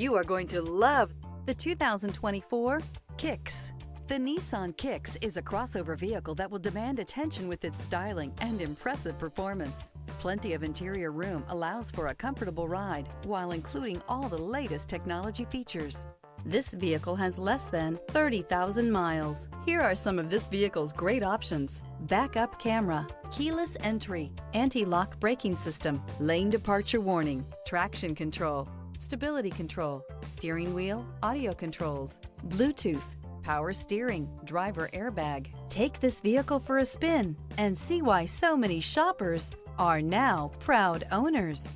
You are going to love the 2024 Kicks. The Nissan Kicks is a crossover vehicle that will demand attention with its styling and impressive performance. Plenty of interior room allows for a comfortable ride while including all the latest technology features. This vehicle has less than 30,000 miles. Here are some of this vehicle's great options: backup camera, keyless entry, anti-lock braking system, lane departure warning, traction control, stability control, steering wheel audio controls, Bluetooth, power steering, driver airbag. Take this vehicle for a spin and see why so many shoppers are now proud owners.